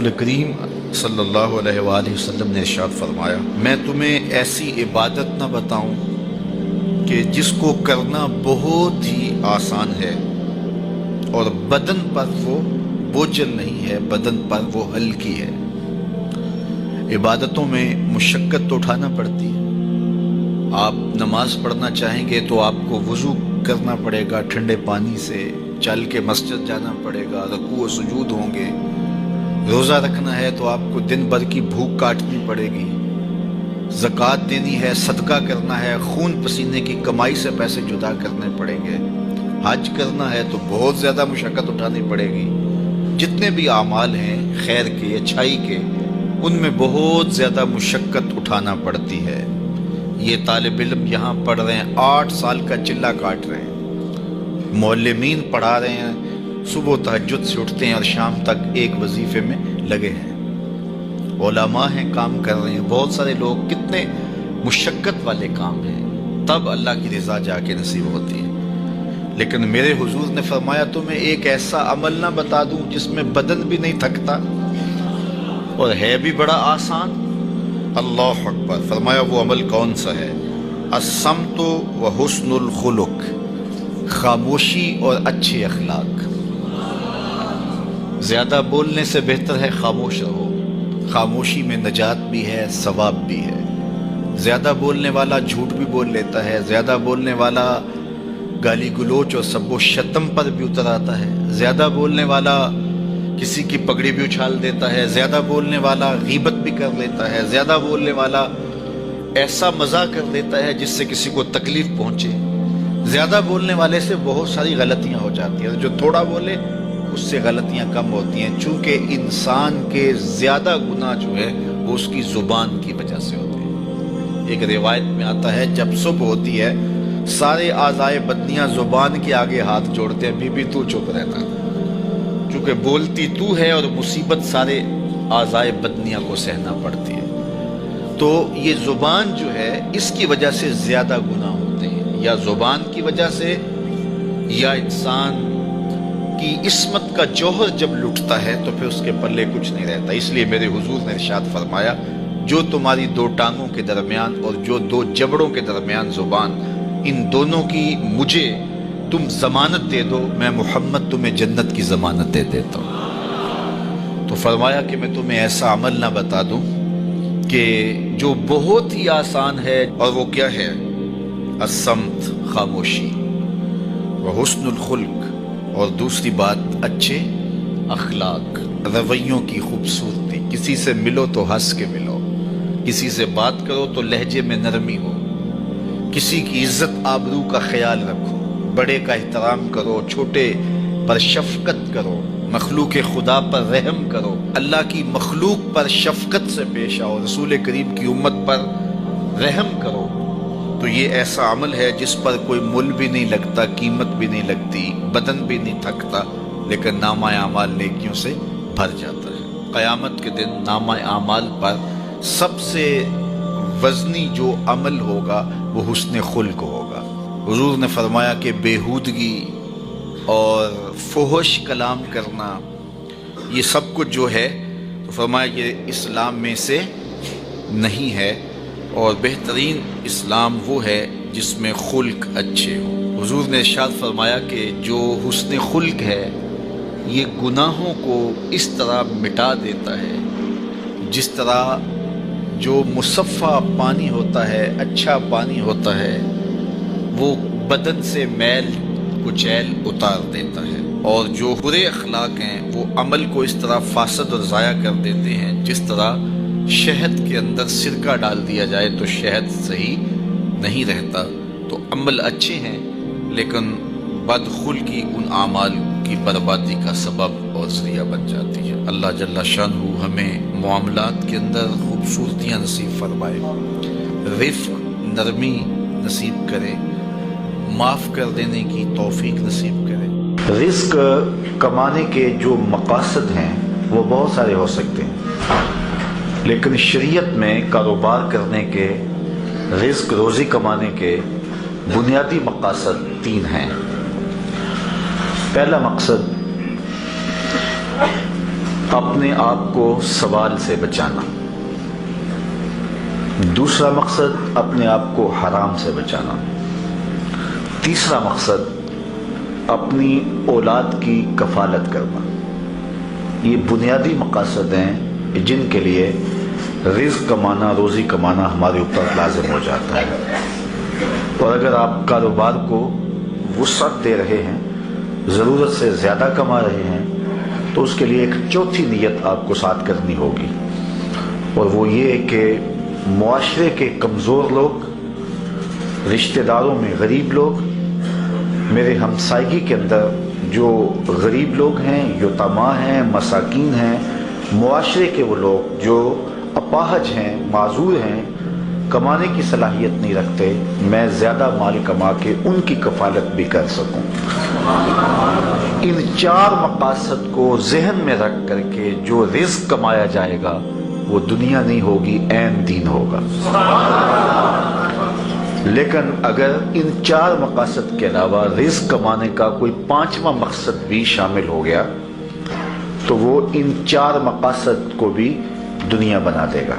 رسول کریم صلی اللہ علیہ وآلہ وسلم نے ارشاد فرمایا، میں تمہیں ایسی عبادت نہ بتاؤں کہ جس کو کرنا بہت ہی آسان ہے اور بدن پر وہ بوجھل نہیں ہے، بدن پر وہ ہلکی ہے۔ عبادتوں میں مشقت تو اٹھانا پڑتی ہے۔ آپ نماز پڑھنا چاہیں گے تو آپ کو وضو کرنا پڑے گا ٹھنڈے پانی سے، چل کے مسجد جانا پڑے گا، رکوع و سجود ہوں گے۔ روزہ رکھنا ہے تو آپ کو دن بھر کی بھوک کاٹنی پڑے گی، زکوٰۃ دینی ہے، صدقہ کرنا ہے، خون پسینے کی کمائی سے پیسے جدا کرنے پڑیں گے، حج کرنا ہے تو بہت زیادہ مشقت اٹھانی پڑے گی۔ جتنے بھی اعمال ہیں خیر کے، اچھائی کے، ان میں بہت زیادہ مشقت اٹھانا پڑتی ہے۔ یہ طالب علم یہاں پڑھ رہے ہیں، 8 سال کا چلہ کاٹ رہے ہیں، معلمین پڑھا رہے ہیں، صبح تہجد سے اٹھتے ہیں اور شام تک ایک وظیفے میں لگے ہیں، علماء ہیں کام کر رہے ہیں، بہت سارے لوگ، کتنے مشقت والے کام ہیں، تب اللہ کی رضا جا کے نصیب ہوتی ہے۔ لیکن میرے حضور نے فرمایا تمہیں ایک ایسا عمل نہ بتا دوں جس میں بدن بھی نہیں تھکتا اور ہے بھی بڑا آسان؟ اللہ اکبر! فرمایا وہ عمل کون سا ہے؟ الصمت و حسن الخلق، خاموشی اور اچھے اخلاق۔ زیادہ بولنے سے بہتر ہے خاموش رہو، خاموشی میں نجات بھی ہے، ثواب بھی ہے۔ زیادہ بولنے والا جھوٹ بھی بول لیتا ہے، زیادہ بولنے والا گالی گلوچ اور سب و شتم پر بھی اتر آتا ہے، زیادہ بولنے والا کسی کی پگڑی بھی اچھال دیتا ہے، زیادہ بولنے والا غیبت بھی کر لیتا ہے، زیادہ بولنے والا ایسا مزاح کر دیتا ہے جس سے کسی کو تکلیف پہنچے۔ زیادہ بولنے والے سے بہت ساری غلطیاں ہو جاتی ہیں، جو تھوڑا بولے اس سے غلطیاں کم ہوتی ہیں، چونکہ انسان کے زیادہ گناہ جو ہے وہ اس کی زبان کی وجہ سے ہوتے ہیں۔ ایک روایت میں آتا ہے جب صبح ہوتی ہے سارے اعضائے بدنیاں زبان کے آگے ہاتھ جوڑتے ہیں، بی بی تو چپ رہنا، چونکہ بولتی تو ہے اور مصیبت سارے اعضائے بدنیاں کو سہنا پڑتی ہے۔ تو یہ زبان جو ہے اس کی وجہ سے زیادہ گناہ ہوتے ہیں، یا زبان کی وجہ سے، یا انسان کی عصمت کا جوہر جب لٹتا ہے تو پھر اس کے پلے کچھ نہیں رہتا۔ اس لیے میرے حضور نے ارشاد فرمایا، جو تمہاری 2 ٹانگوں کے درمیان اور جو 2 جبڑوں کے درمیان زبان، ان دونوں کی مجھے تم ضمانت دے دو، میں محمد تمہیں جنت کی ضمانت دے دیتا ہوں۔ تو فرمایا کہ میں تمہیں ایسا عمل نہ بتا دوں کہ جو بہت ہی آسان ہے، اور وہ کیا ہے؟ الصمت، خاموشی، وحسن الخلق، اور دوسری بات اچھے اخلاق، رویوں کی خوبصورتی۔ کسی سے ملو تو ہنس کے ملو، کسی سے بات کرو تو لہجے میں نرمی ہو، کسی کی عزت آبرو کا خیال رکھو، بڑے کا احترام کرو، چھوٹے پر شفقت کرو، مخلوق خدا پر رحم کرو، اللہ کی مخلوق پر شفقت سے پیش آؤ، رسول کریم کی امت پر رحم کرو۔ تو یہ ایسا عمل ہے جس پر کوئی مل بھی نہیں لگتا، قیمت بھی نہیں لگتی، بدن بھی نہیں تھکتا، لیکن نامہ اعمال نیکیوں سے بھر جاتا ہے۔ قیامت کے دن نامہ اعمال پر سب سے وزنی جو عمل ہوگا وہ حسن خلق ہوگا۔ حضور نے فرمایا کہ بیہودگی اور فحش کلام کرنا، یہ سب کچھ جو ہے، تو فرمایا یہ اسلام میں سے نہیں ہے، اور بہترین اسلام وہ ہے جس میں خلق اچھے ہوں۔ حضور نے ارشاد فرمایا کہ جو حسن خلق ہے یہ گناہوں کو اس طرح مٹا دیتا ہے جس طرح جو مصفہ پانی ہوتا ہے، اچھا پانی ہوتا ہے، وہ بدن سے میل کچیل اتار دیتا ہے، اور جو برے اخلاق ہیں وہ عمل کو اس طرح فاسد اور ضائع کر دیتے ہیں جس طرح شہد کے اندر سرکہ ڈال دیا جائے تو شہد صحیح نہیں رہتا۔ تو عمل اچھے ہیں لیکن بدخلقی ان اعمال کی بربادی کا سبب اور ذریعہ بن جاتی ہے۔ اللہ جل شانہ ہمیں معاملات کے اندر خوبصورتیاں نصیب فرمائے، رفق، نرمی نصیب کرے، معاف کر دینے کی توفیق نصیب کرے۔ رزق کمانے کے جو مقاصد ہیں وہ بہت سارے ہو سکتے ہیں، لیکن شریعت میں کاروبار کرنے کے، رزق روزی کمانے کے بنیادی مقاصد 3 ہیں۔ پہلا مقصد اپنے آپ کو سوال سے بچانا، دوسرا مقصد اپنے آپ کو حرام سے بچانا، تیسرا مقصد اپنی اولاد کی کفالت کرنا۔ یہ بنیادی مقاصد ہیں جن کے لیے رزق کمانا، روزی کمانا ہمارے اوپر لازم ہو جاتا ہے۔ اور اگر آپ کاروبار کو وسعت دے رہے ہیں، ضرورت سے زیادہ کما رہے ہیں، تو اس کے لیے ایک چوتھی نیت آپ کو ساتھ کرنی ہوگی، اور وہ یہ کہ معاشرے کے کمزور لوگ، رشتہ داروں میں غریب لوگ، میرے ہمسائیگی کے اندر جو غریب لوگ ہیں، یتیما ہیں، مساکین ہیں، معاشرے کے وہ لوگ جو اپاہج ہیں، معذور ہیں، کمانے کی صلاحیت نہیں رکھتے، میں زیادہ مال کما کے ان کی کفالت بھی کر سکوں۔ ان چار مقاصد کو ذہن میں رکھ کر کے جو رزق کمایا جائے گا وہ دنیا نہیں ہوگی، عین دین ہوگا۔ لیکن اگر ان چار مقاصد کے علاوہ رزق کمانے کا کوئی پانچواں مقصد بھی شامل ہو گیا تو وہ ان چار مقاصد کو بھی دنیا بنا دے گا۔